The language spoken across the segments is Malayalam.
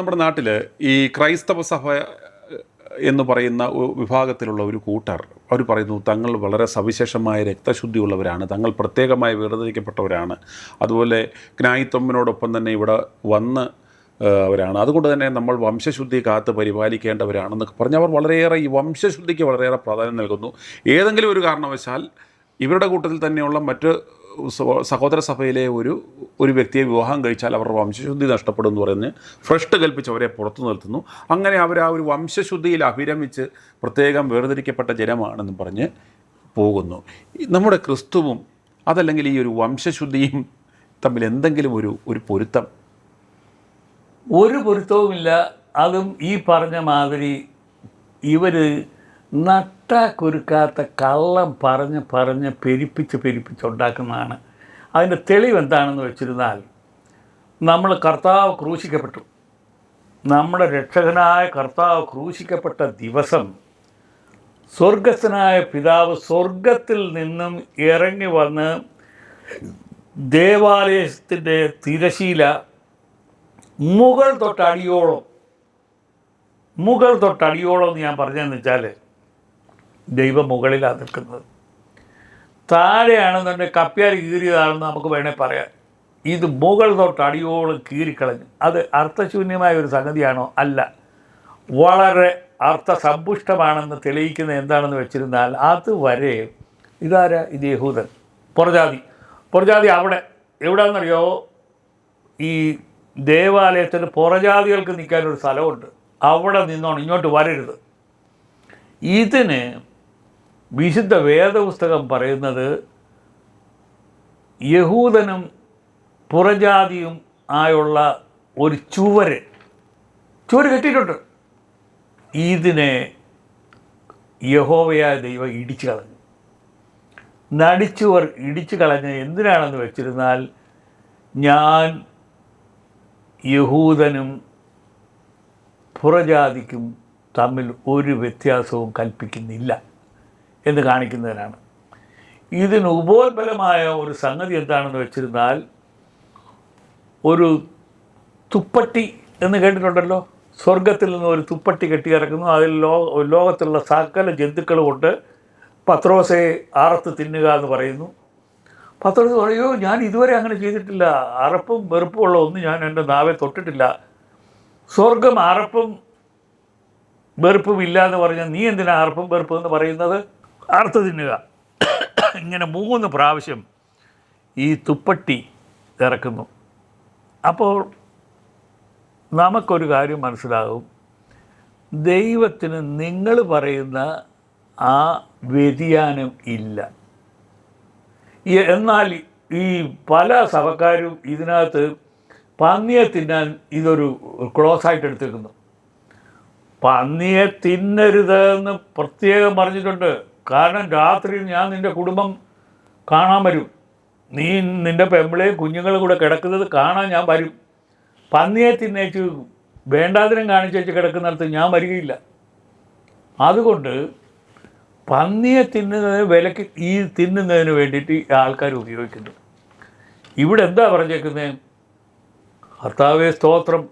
നമ്മുടെ നാട്ടിൽ ഈ ക്രൈസ്തവ സഭ എന്ന് പറയുന്ന വിഭാഗത്തിലുള്ള ഒരു കൂട്ടർ അവർ പറയുന്നു തങ്ങൾ വളരെ സവിശേഷമായ രക്തശുദ്ധിയുള്ളവരാണ്, തങ്ങൾ പ്രത്യേകമായി വേർതിരിക്കപ്പെട്ടവരാണ്, അതുപോലെ ജ്ഞായിത്വമ്മിനോടൊപ്പം തന്നെ ഇവിടെ വന്ന് അവരാണ്, അതുകൊണ്ട് തന്നെ നമ്മൾ വംശശുദ്ധി കാത്ത് പരിപാലിക്കേണ്ടവരാണെന്നൊക്കെ പറഞ്ഞ് അവർ വളരെയേറെ ഈ വംശശുദ്ധിക്ക് വളരെയേറെ പ്രാധാന്യം നൽകുന്നു. ഏതെങ്കിലും ഒരു കാരണവശാൽ ഇവരുടെ കൂട്ടത്തിൽ തന്നെയുള്ള മറ്റ് സഹോദര സഭയിലെ ഒരു വ്യക്തിയെ വിവാഹം കഴിച്ചാൽ അവരുടെ വംശശുദ്ധി നഷ്ടപ്പെടും എന്ന് പറഞ്ഞ് ഭ്രഷ്ട് കൽപ്പിച്ച് അവരെ പുറത്തു നിർത്തുന്നു. അങ്ങനെ അവർ ആ ഒരു വംശശുദ്ധിയിൽ അഭിരമിച്ച് പ്രത്യേകം വേർതിരിക്കപ്പെട്ട ജനമാണെന്ന് പറഞ്ഞ് പോകുന്നു. നമ്മുടെ ക്രിസ്തുവും അതല്ലെങ്കിൽ ഈ ഒരു വംശശുദ്ധിയും തമ്മിൽ എന്തെങ്കിലും ഒരു പൊരുത്തം? ഒരു പൊരുത്തവുമില്ല. അതും ഈ പറഞ്ഞ മാതിരി ഇവർ നട്ടാക്കുരുക്കാത്ത കള്ളം പറഞ്ഞ് പെരുപ്പിച്ചുണ്ടാക്കുന്നതാണ്. അതിൻ്റെ തെളിവ് എന്താണെന്ന് വെച്ചിരുന്നാൽ, നമ്മൾ കർത്താവ് ക്രൂശിക്കപ്പെട്ടു, നമ്മുടെ രക്ഷകനായ കർത്താവ് ക്രൂശിക്കപ്പെട്ട ദിവസം സ്വർഗസ്ഥനായ പിതാവ് സ്വർഗത്തിൽ നിന്നും ഇറങ്ങി വന്ന് ദേവാലയത്തിൻ്റെ തിരശീല മുകൾ തൊട്ടടിയോളം എന്ന് ഞാൻ പറഞ്ഞതെന്ന് വെച്ചാൽ, ദൈവം മുകളിലാണ് നിൽക്കുന്നത്. താഴെയാണെന്നുണ്ടെങ്കിൽ കപ്പ്യാർ കീറിയതാണെന്ന് നമുക്ക് വേണേൽ പറയാം. ഇത് മുകൾ തൊട്ടടിയോളം കീറിക്കളഞ്ഞു. അത് അർത്ഥശൂന്യമായ ഒരു സംഗതിയാണോ? അല്ല, വളരെ അർത്ഥസമ്പുഷ്ടമാണെന്ന് തെളിയിക്കുന്നത് എന്താണെന്ന് വെച്ചിരുന്നാൽ, അതുവരെ ഇതാരാ? ഇത് യഹൂദൻ, പുറജാതി അവിടെ എവിടെയാണെന്നറിയോ? ഈ ദേവാലയത്തിൽ പുറജാതികൾക്ക് നിൽക്കാനൊരു സ്ഥലമുണ്ട്, അവിടെ നിന്നോണം, ഇങ്ങോട്ട് വരരുത്. ഇതിന് വിശുദ്ധ വേദപുസ്തകം പറയുന്നത് യഹൂദനും പുറജാതിയും ആയുള്ള ഒരു ചുവര് കെട്ടിയിട്ടുണ്ട്. ഇതിനെ യഹോവയായ ദൈവം ഇടിച്ചു കളഞ്ഞു. നടിച്ചുവർ ഇടിച്ചു കളഞ്ഞ് എന്തിനാണെന്ന് വെച്ചിരുന്നാൽ, ഞാൻ യഹൂദനും പുറജാതിക്കും തമ്മിൽ ഒരു വ്യത്യാസവും കൽപ്പിക്കുന്നില്ല എന്ന് കാണിക്കുന്നതിനാണ്. ഇതിന് ഉപോത്ബലമായ ഒരു സംഗതി എന്താണെന്ന് വെച്ചിരുന്നാൽ, ഒരു തുപ്പട്ടി എന്ന് കേട്ടിട്ടുണ്ടല്ലോ. സ്വർഗത്തിൽ നിന്ന് ഒരു തുപ്പട്ടി കെട്ടിയിറക്കുന്നു, അതിൽ ലോകത്തുള്ള സകല ജന്തുക്കളും കൊണ്ട് പത്രോസെ അറുത്ത് തിന്നുക എന്ന് പറയുന്നു. പത്രോസ് പറയോ, ഞാൻ ഇതുവരെ അങ്ങനെ ചെയ്തിട്ടില്ല, അറപ്പും വെറുപ്പുമുള്ള ഒന്നും ഞാൻ എൻ്റെ നാവെ തൊട്ടിട്ടില്ല. സ്വർഗം അറപ്പും വെറുപ്പും ഇല്ല എന്ന് പറഞ്ഞാൽ നീ എന്തിനാ അറപ്പും വെറുപ്പും എന്ന് പറയുന്നത്? അറുത്ത് തിന്നുക. ഇങ്ങനെ 3 പ്രാവശ്യം ഈ തുപ്പട്ടി ഇറക്കുന്നു. അപ്പോൾ നമുക്കൊരു കാര്യം മനസ്സിലാകും, ദൈവത്തിന് നിങ്ങൾ പറയുന്ന ആ വ്യതിയാനം ഇല്ല. എന്നാൽ ഈ പല സഭക്കാരും ഇതിനകത്ത് പന്നിയെ തിന്നാൻ ഇതൊരു ക്ലോസായിട്ട് എടുത്തേക്കുന്നു. പന്നിയെ തിന്നരുത് എന്ന് പ്രത്യേകം പറഞ്ഞിട്ടുണ്ട്. കാരണം രാത്രി ഞാൻ നിൻ്റെ കുടുംബം കാണാൻ വരും, നീ നിൻ്റെ പെമ്പിളെയും കുഞ്ഞുങ്ങളും കൂടെ കിടക്കുന്നത് കാണാൻ ഞാൻ വരും. പന്നിയെ തിന്നേച്ച് വേണ്ടാതിനും കാണിച്ചേച്ച് കിടക്കുന്നിടത്ത് ഞാൻ വരികയില്ല. അതുകൊണ്ട് പന്നിയെ വിലക്ക് ഈ തിന്നുന്നതിന് വേണ്ടിയിട്ട് ആൾക്കാർ ഉപയോഗിക്കുന്നു. ഇവിടെ എന്താ പറഞ്ഞേക്കുന്നത്? കർത്താവേ സ്തോത്രം,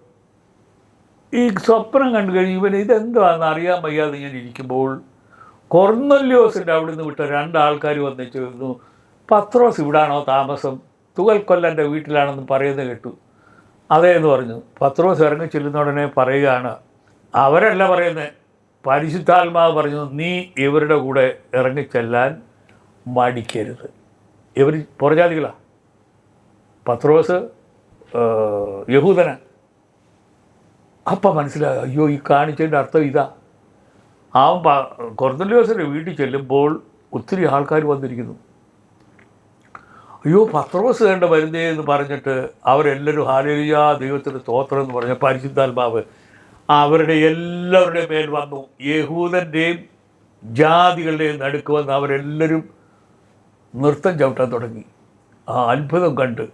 ഈ സ്വപ്നം കണ്ടു കഴിഞ്ഞ് ഇവൻ ഇതെന്താണെന്ന് അറിയാൻ വയ്യാതെ ഇങ്ങനെ ഇരിക്കുമ്പോൾ കൊർന്നല്യോസിൻ്റെ അവിടെ നിന്ന് വിട്ട 2 ആൾക്കാർ വന്നിച്ചു, പത്രോസ് ഇവിടാണോ താമസം? തുകൽക്കൊല്ലൻ്റെ വീട്ടിലാണെന്ന് പറയുന്നത് കേട്ടു. അതേ എന്ന് പറഞ്ഞു. പത്രോസ് ഇറങ്ങി ചെല്ലുന്ന ഉടനെ പറയുകയാണ്, അവരല്ല പറയുന്നത്, പരിശുദ്ധാത്മാവ് പറഞ്ഞു, നീ ഇവരുടെ കൂടെ ഇറങ്ങിച്ചെല്ലാൻ മടിക്കരുത്. ഇവർ പുറജാതികളാണ്, പത്രോസ് യഹൂദന. അപ്പം മനസ്സിലാകും, അയ്യോ ഈ കാണിച്ചതിൻ്റെ അർത്ഥം ഇതാ. അവൻ കൊർന്നല്യോസിൻ്റെ വീട്ടിൽ ചെല്ലുമ്പോൾ ഒത്തിരി ആൾക്കാർ വന്നിരിക്കുന്നു. അയ്യോ പത്രോസ് വേണ്ട വരുന്നേ എന്ന് പറഞ്ഞിട്ട് അവരെല്ലാവരും ഹല്ലേലൂയ ദൈവത്തിന് സ്തോത്രം എന്ന് പറഞ്ഞ പരിശുദ്ധാത്മാവ് അവരുടെ എല്ലാവരുടെ മേൽ വന്നു. യഹൂദൻ്റെയും ജാതികളുടെയും നടുക്ക് വന്ന് അവരെല്ലാവരും നൃത്തം ചവിട്ടാൻ തുടങ്ങി. ആ അത്ഭുതം കണ്ട്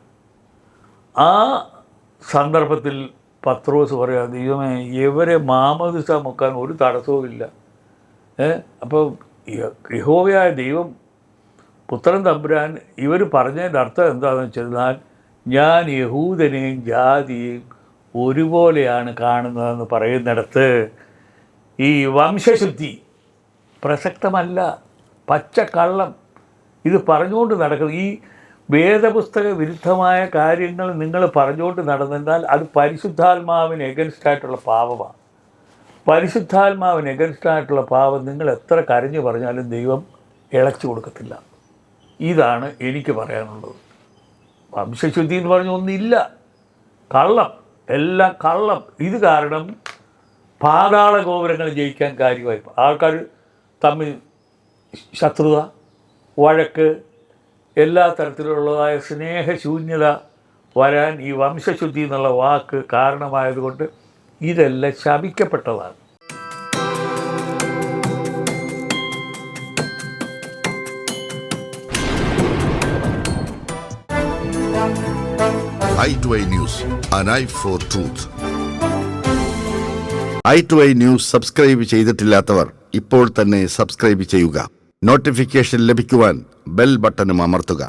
ആ സന്ദർഭത്തിൽ പത്രോസ് പറയാം, ദൈവമേ ഇവരെ മാമോദിസ മുക്കാൻ ഒരു തടസ്സവുമില്ല. അപ്പോൾ യഹോവയായ ദൈവം പുത്രൻ തമ്പുരാൻ ഇവർ പറഞ്ഞതിൻ്റെ അർത്ഥം എന്താണെന്ന് വെച്ചാൽ, ഞാൻ യഹൂദനെയും ജാതിയെയും ഒരുപോലെയാണ് കാണുന്നതെന്ന് പറയുന്നിടത്ത് ഈ വംശശുദ്ധി പ്രസക്തമല്ല, പച്ചക്കള്ളം. ഇത് പറഞ്ഞുകൊണ്ട് നടക്കുന്നത് ഈ വേദപുസ്തക വിരുദ്ധമായ കാര്യങ്ങൾ നിങ്ങൾ പറഞ്ഞുകൊണ്ട് നടന്നാൽ അത് പരിശുദ്ധാത്മാവിന് എഗൻസ്റ്റായിട്ടുള്ള പാപമാണ്. പരിശുദ്ധാത്മാവിന് എഗൻസ്റ്റായിട്ടുള്ള പാപം നിങ്ങൾ എത്ര കരഞ്ഞു പറഞ്ഞാലും ദൈവം ഇളച്ചു കൊടുക്കത്തില്ല. ഇതാണ് എനിക്ക് പറയാനുള്ളത്. വംശശുദ്ധി എന്ന് പറഞ്ഞ ഒന്നില്ല, കള്ളം, എല്ലാം കള്ളം. ഇത് കാരണം പാതാള ഗോപുരങ്ങൾ ജയിക്കാൻ കാര്യമായി. ആൾക്കാർ തമ്മിൽ ശത്രുത, വഴക്ക്, എല്ലാ തരത്തിലുള്ളതായ സ്നേഹശൂന്യത വരാൻ ഈ വംശശുദ്ധി എന്നുള്ള വാക്ക് കാരണമായതുകൊണ്ട് ഇതെല്ലാം ശപിക്കപ്പെട്ടതാണ്. i2i News, an eye for truth. i2i News subscribe ചെയ്തിട്ടില്ലാത്തവർ ഇപ്പോൾ തന്നെ സബ്സ്ക്രൈബ് ചെയ്യുക. നോട്ടിഫിക്കേഷൻ ലഭിക്കുവാൻ ബെൽ ബട്ടണും അമർത്തുക.